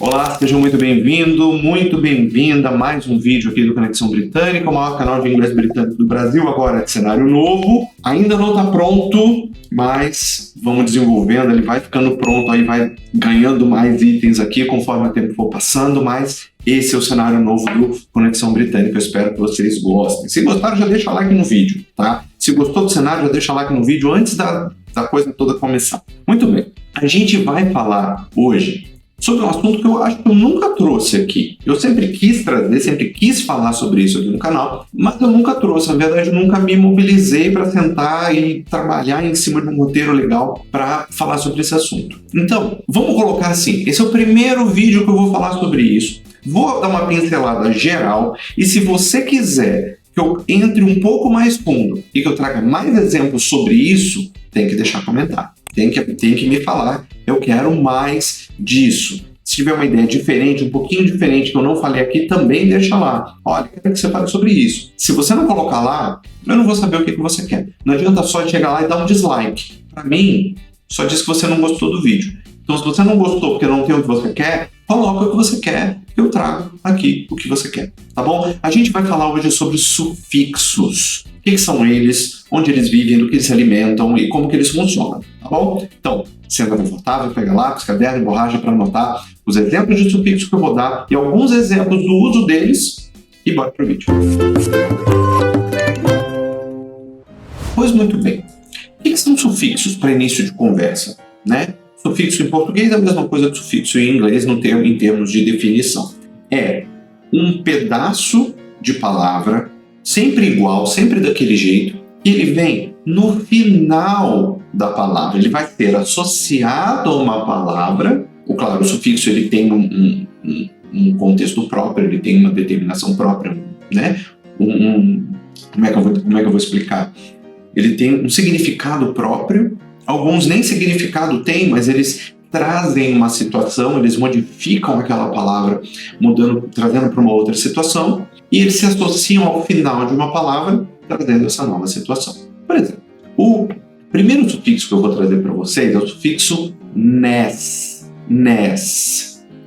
Olá, seja muito bem-vindo, muito bem-vinda a mais um vídeo aqui do Conexão Britânica, o maior canal de inglês britânico do Brasil, agora de cenário novo. Ainda não está pronto, mas vamos desenvolvendo, ele vai ficando pronto, aí vai ganhando mais itens aqui conforme o tempo for passando, mas esse é o cenário novo do Conexão Britânica, eu espero que vocês gostem. Se gostaram, já deixa like no vídeo, tá? Se gostou do cenário, já deixa like no vídeo antes da coisa toda começar. Muito bem, a gente vai falar hoje sobre um assunto que eu acho que eu nunca trouxe aqui. Eu sempre quis trazer, sempre quis falar sobre isso aqui no canal, mas eu nunca trouxe. Na verdade, eu nunca me mobilizei para sentar e trabalhar em cima de um roteiro legal para falar sobre esse assunto. Então, vamos colocar assim, esse é o primeiro vídeo que eu vou falar sobre isso. Vou dar uma pincelada geral e se você quiser que eu entre um pouco mais fundo e que eu traga mais exemplos sobre isso, tem que deixar comentário. Tem que me falar, eu quero mais disso. Se tiver uma ideia diferente, um pouquinho diferente que eu não falei aqui, também deixa lá. Olha, quero que você fale sobre isso. Se você não colocar lá, eu não vou saber o que você quer. Não adianta só chegar lá e dar um dislike. Para mim, só diz que você não gostou do vídeo. Então, se você não gostou porque não tem o que você quer, coloca o que você quer, que eu trago aqui o que você quer, tá bom? A gente vai falar hoje sobre sufixos. O que são eles, onde eles vivem, do que eles se alimentam e como que eles funcionam, tá bom? Então, senta confortável, pega lápis, caderno e borracha para anotar os exemplos de sufixos que eu vou dar e alguns exemplos do uso deles e bora pro vídeo. Pois muito bem. O que são sufixos para início de conversa, né? Sufixo em português é a mesma coisa que sufixo em inglês em termos de definição. É um pedaço de palavra, sempre igual, sempre daquele jeito, e ele vem no final da palavra. Ele vai ser associado a uma palavra. Claro, o sufixo ele tem um contexto próprio, ele tem uma determinação própria, né? Como é que eu vou explicar? Ele tem um significado próprio. Alguns nem significado têm, mas eles trazem uma situação, eles modificam aquela palavra, trazendo para uma outra situação, e eles se associam ao final de uma palavra, trazendo essa nova situação. Por exemplo, o primeiro sufixo que eu vou trazer para vocês é o sufixo nes,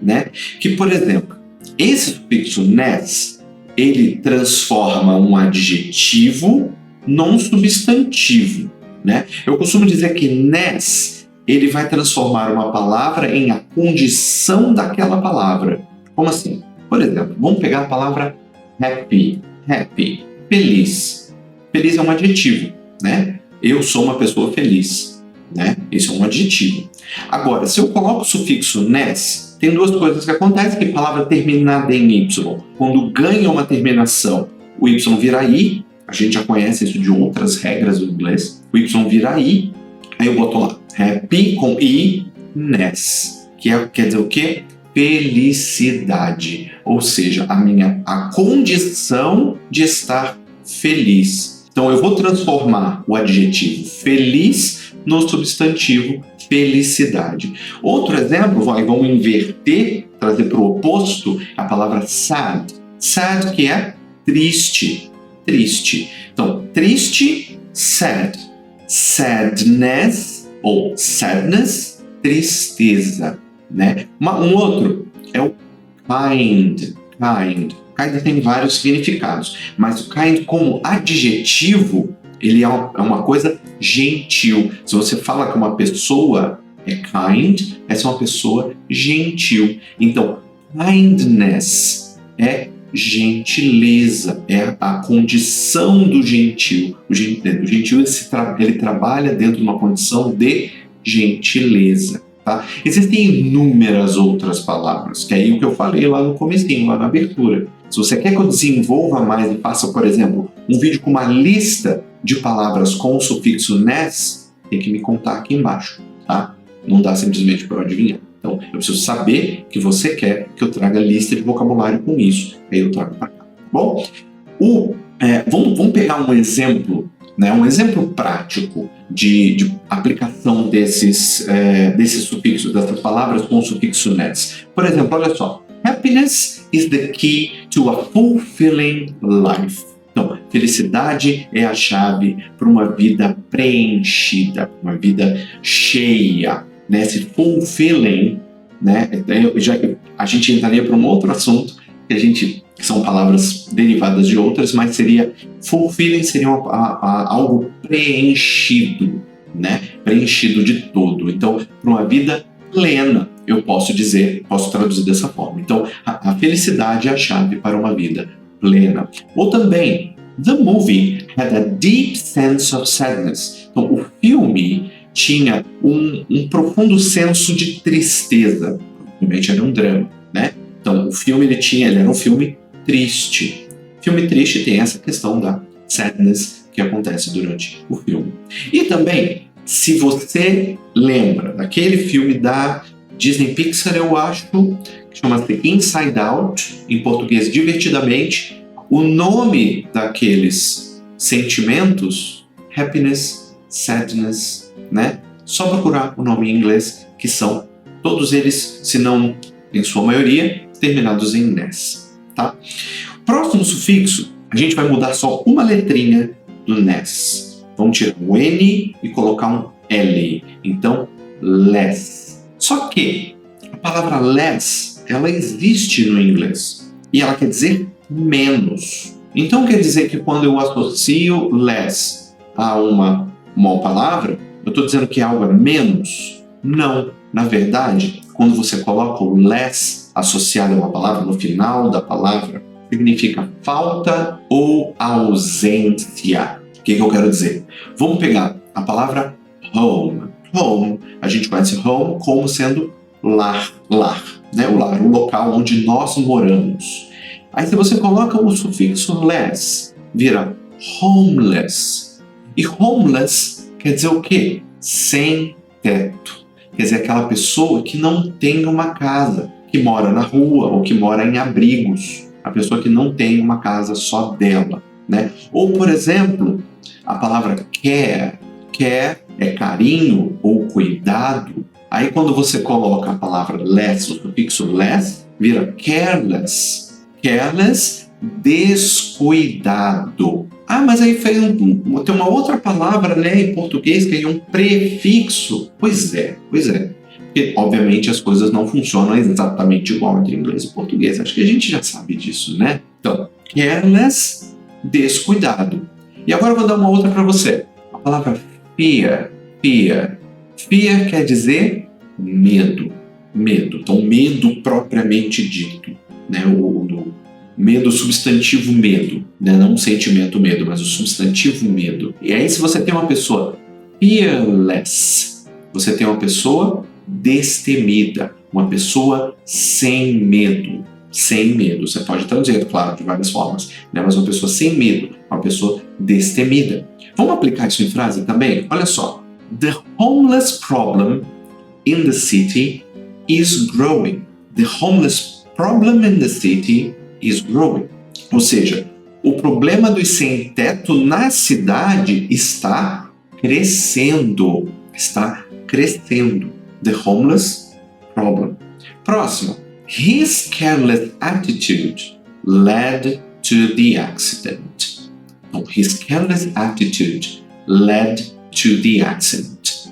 né? Que, por exemplo, esse sufixo nes, ele transforma um adjetivo num substantivo, né? Eu costumo dizer que nes, ele vai transformar uma palavra em a condição daquela palavra. Como assim? Por exemplo, vamos pegar a palavra happy, feliz. Feliz é um adjetivo, né? Eu sou uma pessoa feliz, né? Isso é um adjetivo. Agora, se eu coloco o sufixo nes, tem duas coisas que acontecem, que a palavra terminada em y, quando ganha uma terminação, o y vira i. A gente já conhece isso de outras regras do inglês. O y vira i, aí eu boto lá happy com i, ness, quer dizer o quê? Felicidade. Ou seja, a condição de estar feliz. Então eu vou transformar o adjetivo feliz no substantivo felicidade. Outro exemplo, vamos inverter, trazer para o oposto, a palavra sad. Sad, que é triste. Então, triste, sad. Sadness ou sadness, tristeza, né? Um outro é o kind. Kind tem vários significados, mas o kind como adjetivo, ele é uma coisa gentil. Se você fala que uma pessoa é kind, essa é uma pessoa gentil. Então, kindness é gentileza, é a condição do gentil. O gentil ele trabalha dentro de uma condição de gentileza. Tá? Existem inúmeras outras palavras, que é aí o que eu falei lá no comecinho, lá na abertura. Se você quer que eu desenvolva mais e faça, por exemplo, um vídeo com uma lista de palavras com o sufixo nes, tem que me contar aqui embaixo, tá? Não dá simplesmente para eu adivinhar. Então, eu preciso saber que você quer que eu traga lista de vocabulário com isso. Aí eu trago para cá, tá bom? Vamos pegar um exemplo, né? Um exemplo prático de aplicação desses sufixos, dessas palavras com o sufixo nes. Por exemplo, olha só. Happiness is the key to a fulfilling life. Então, felicidade é a chave para uma vida preenchida, uma vida cheia. Né? Esse fulfilling, né? a gente entraria para um outro assunto, que são palavras derivadas de outras, mas fulfilling seria algo preenchido, né? Preenchido de todo. Então, para uma vida plena, eu posso traduzir dessa forma. Então, a felicidade é a chave para uma vida plena. Ou também, the movie had a deep sense of sadness. Então, o filme tinha um profundo senso de tristeza. Provavelmente era um drama, né? Então, o filme ele era um filme triste. Filme triste tem essa questão da sadness que acontece durante o filme. E também, se você lembra daquele filme da Disney Pixar, eu acho, que chama-se Inside Out, em português Divertidamente, o nome daqueles sentimentos, happiness, sadness, né? Só procurar o nome em inglês, que são todos eles, se não em sua maioria, terminados em ness, tá? Próximo sufixo, a gente vai mudar só uma letrinha do ness. Vamos tirar o N e colocar um L. Então, less. Só que a palavra less, ela existe no inglês. E ela quer dizer menos. Então, quer dizer que quando eu associo less a uma palavra, eu estou dizendo que algo é menos? Não. Na verdade, quando você coloca o less associado a uma palavra no final da palavra, significa falta ou ausência. O que eu quero dizer? Vamos pegar a palavra home. Home, a gente conhece home como sendo lar, né? O lar, o local onde nós moramos. Aí se você coloca o sufixo less, vira homeless. E homeless quer dizer o quê? Sem teto. Quer dizer, aquela pessoa que não tem uma casa, que mora na rua ou que mora em abrigos. A pessoa que não tem uma casa só dela, né? Ou, por exemplo, a palavra care. Care é carinho ou cuidado. Aí, quando você coloca a palavra less, o sufixo less, vira careless. Careless, descuidado. Ah, mas aí tem uma outra palavra, né, em português que é um prefixo. Pois é. Porque, obviamente, as coisas não funcionam exatamente igual entre inglês e português. Acho que a gente já sabe disso, né? Então, careless, descuidado. E agora eu vou dar uma outra para você. A palavra fear. Fear quer dizer medo. Então, medo propriamente dito, né? O medo, substantivo medo, né? Não o sentimento medo, mas o substantivo medo. E aí, se você tem uma pessoa fearless, você tem uma pessoa destemida, uma pessoa sem medo. Sem medo. Você pode traduzir, claro, de várias formas, né? Mas uma pessoa sem medo, uma pessoa destemida. Vamos aplicar isso em frase também? Olha só. The homeless problem in the city is growing. The homeless problem in the city is growing. Ou seja, o problema dos sem-teto na cidade está crescendo. The homeless problem. Próximo. His careless attitude led to the accident. Então, his careless attitude led to the accident.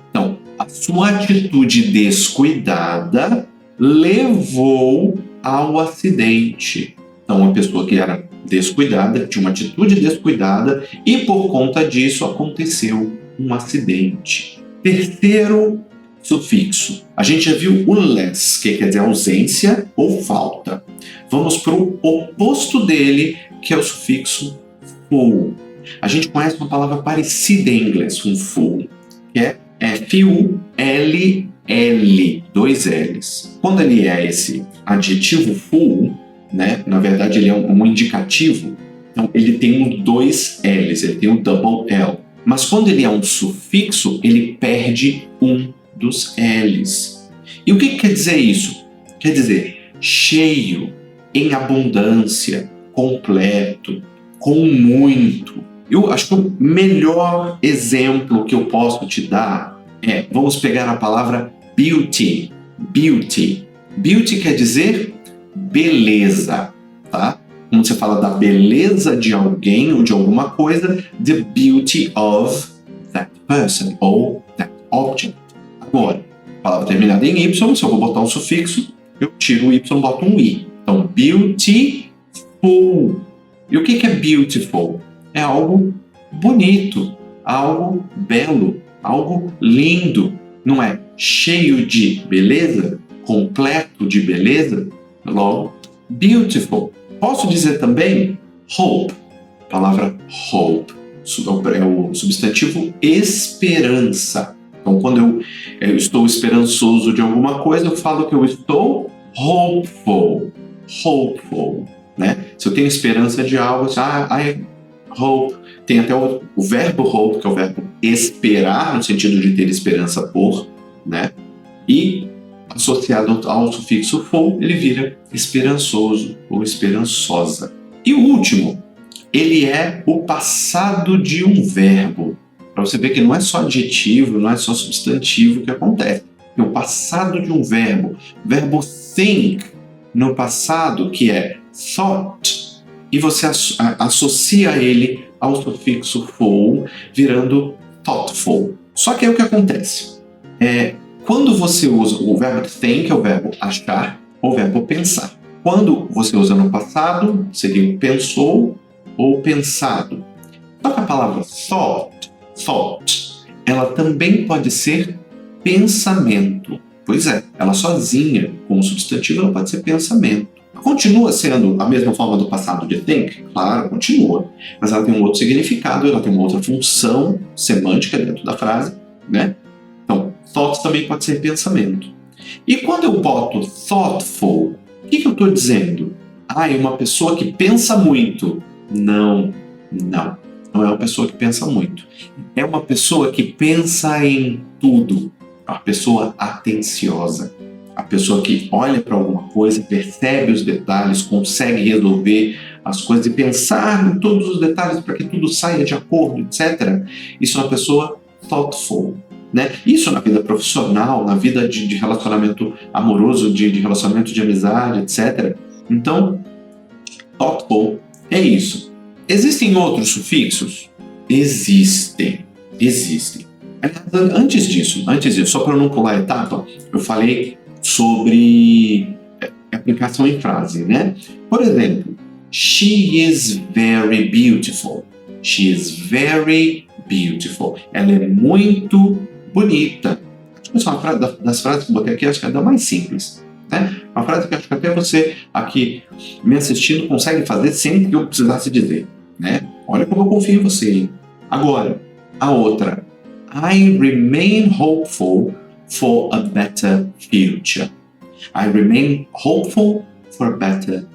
Então, a sua atitude descuidada levou ao acidente. Então, uma pessoa que era descuidada, tinha uma atitude descuidada e por conta disso aconteceu um acidente. Terceiro sufixo. A gente já viu o less, que quer dizer ausência ou falta. Vamos para o oposto dele, que é o sufixo full. A gente conhece uma palavra parecida em inglês, um full, que é F-U-L-L, 2 L's. Quando ele é esse adjetivo full, né, na verdade ele é um indicativo, então ele tem 2 L's, ele tem um double L. Mas quando ele é um sufixo, ele perde um dos L's. E o que quer dizer isso? Quer dizer cheio, em abundância, completo, com muito. Eu acho que o melhor exemplo que eu posso te dar é, vamos pegar a palavra beauty. Beauty quer dizer beleza, tá? Quando você fala da beleza de alguém ou de alguma coisa, the beauty of that person ou that object. Agora, palavra terminada em Y, se eu vou botar um sufixo, eu tiro o Y e boto um I. Então, beautiful. E o que é beautiful? É algo bonito, algo belo, algo lindo. Não é cheio de beleza, completo de beleza, logo, beautiful. Posso dizer também hope. A palavra hope é o substantivo esperança. Então, quando eu estou esperançoso de alguma coisa, eu falo que eu estou hopeful. Hopeful, né? Se eu tenho esperança de algo, I hope. Tem até o verbo hope, que é o verbo esperar, no sentido de ter esperança por, né? E associado ao sufixo ful, ele vira esperançoso ou esperançosa. E o último, ele é o passado de um verbo. Para você ver que não é só adjetivo, não é só substantivo que acontece. É o passado de um verbo. Verbo think, no passado, que é thought, e você associa ele ao sufixo ful, virando thoughtful. Só que aí o que acontece? Quando você usa o verbo think, é o verbo achar, ou o verbo pensar. Quando você usa no passado, seria pensou ou pensado. Só que a palavra thought, ela também pode ser pensamento. Pois é, ela sozinha, como substantivo, ela pode ser pensamento. Continua sendo a mesma forma do passado de think? Claro, continua. Mas ela tem um outro significado, ela tem uma outra função semântica dentro da frase, né? Então, thought também pode ser pensamento. E quando eu boto thoughtful, o que eu estou dizendo? É uma pessoa que pensa muito. Não é uma pessoa que pensa muito. É uma pessoa que pensa em tudo. É uma pessoa atenciosa. A pessoa que olha para alguma coisa, percebe os detalhes, consegue resolver as coisas e pensar em todos os detalhes para que tudo saia de acordo, etc. Isso é uma pessoa thoughtful, né? Isso na vida profissional, na vida de relacionamento amoroso, de relacionamento de amizade, etc. Então, thoughtful é isso. Existem outros sufixos? Existem. Antes disso, só para eu não pular a etapa, eu falei sobre aplicação em frase, né? Por exemplo, she is very beautiful. She is very beautiful. Ela é muito bonita. Acho que uma das frases que eu botei aqui, acho que é da mais simples, né? Uma frase que acho que até você aqui me assistindo consegue fazer sem que eu precisasse dizer, né? Olha como eu confio em você, hein? Agora, a outra. I remain hopeful for a better future. I remain hopeful for a better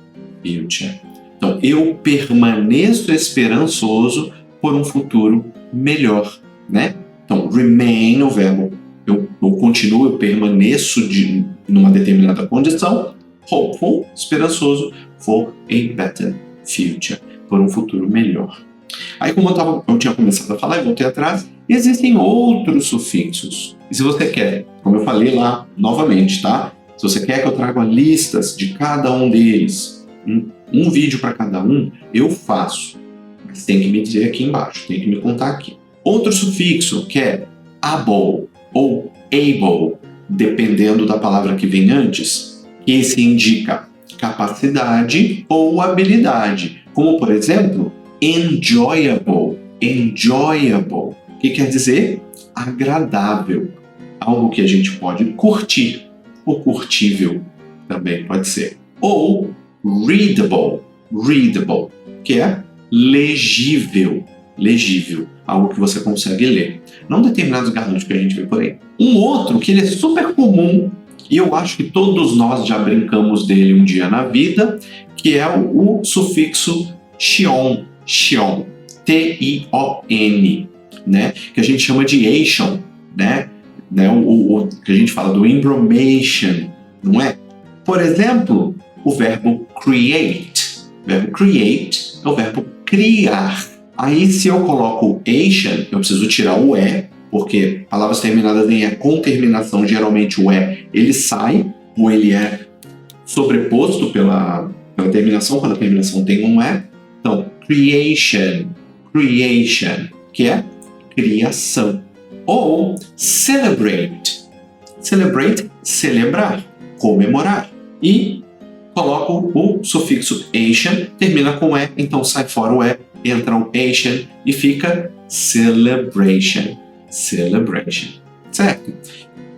future. Então, eu permaneço esperançoso por um futuro melhor, né? Então, remain, o verbo, eu continuo, eu permaneço numa determinada condição. Hopeful, esperançoso, for a better future, por um futuro melhor. Aí, como eu tinha começado a falar e voltei atrás, existem outros sufixos. E se você quer, como eu falei lá novamente, tá? Se você quer que eu traga listas de cada um deles, um vídeo para cada um, eu faço. Mas tem que me dizer aqui embaixo, tem que me contar aqui. Outro sufixo que é able ou able, dependendo da palavra que vem antes, que esse indica capacidade ou habilidade. Como, por exemplo, enjoyable. Enjoyable. O que quer dizer? Agradável. Algo que a gente pode curtir. Ou curtível também pode ser. Ou readable. Readable, que é legível. Legível. Algo que você consegue ler. Não determinados garranchos que a gente vê por aí. Um outro que ele é super comum, e eu acho que todos nós já brincamos dele um dia na vida, que é o sufixo tion. Tion. T-I-O-N, né? Que a gente chama de ation, né? O que a gente fala do embromation, não é? Por exemplo, o verbo create. O verbo create é o verbo criar. Aí, se eu coloco ation, eu preciso tirar o E, porque palavras terminadas em E com terminação, geralmente o E, ele sai, ou ele é sobreposto pela terminação, quando a terminação tem um E. Então, creation, que é criação. Ou celebrate. Celebrate, celebrar, comemorar. E coloco o sufixo Asian, termina com E, então sai fora o E, entra o Asian e fica celebration, celebration, certo?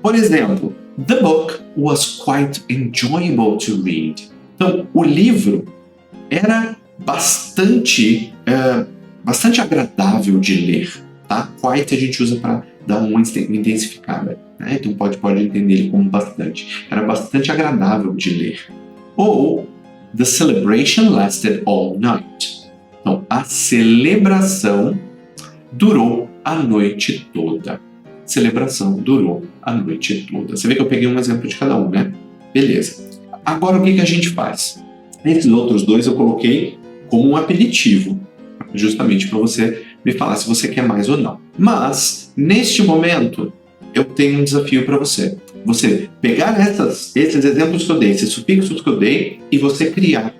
Por exemplo, the book was quite enjoyable to read. Então, o livro era bastante agradável de ler, tá? Quite a gente usa para dar uma intensificada, né? Então pode entender ele como bastante. Era bastante agradável de ler. Ou the celebration lasted all night. Então, a celebração durou a noite toda. Celebração durou a noite toda. Você vê que eu peguei um exemplo de cada um, né? Beleza. Agora o que a gente faz? Esses outros dois eu coloquei como um apelativo, justamente para você me falar se você quer mais ou não. Mas, neste momento, eu tenho um desafio para você. Você pegar esses exemplos que eu dei, esses sufixos que eu dei, e você criar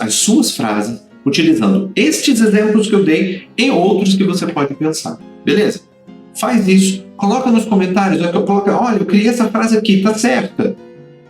as suas frases utilizando estes exemplos que eu dei e outros que você pode pensar. Beleza? Faz isso. Coloca nos comentários. Olha, eu criei essa frase aqui, tá certa?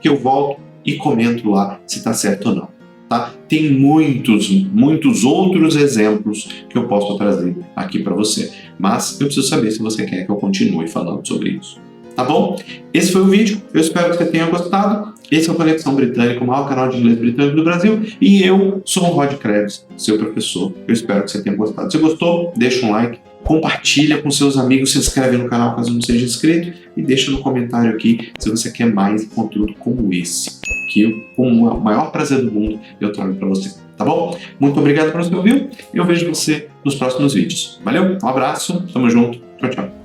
Que eu volto e comento lá se está certo ou não. Tá? Tem muitos outros exemplos que eu posso trazer aqui para você. Mas eu preciso saber se você quer que eu continue falando sobre isso. Tá bom? Esse foi o vídeo. Eu espero que você tenha gostado. Esse é o Conexão Britânica, o maior canal de inglês britânico do Brasil. E eu sou o Rod Krebs, seu professor. Eu espero que você tenha gostado. Se gostou, deixa um like. Compartilha com seus amigos, se inscreve no canal caso não seja inscrito e deixa no comentário aqui se você quer mais conteúdo como esse, que eu, com o maior prazer do mundo, eu trago para você, tá bom? Muito obrigado por você ouvir, eu vejo você nos próximos vídeos. Valeu, um abraço, tamo junto, tchau, tchau.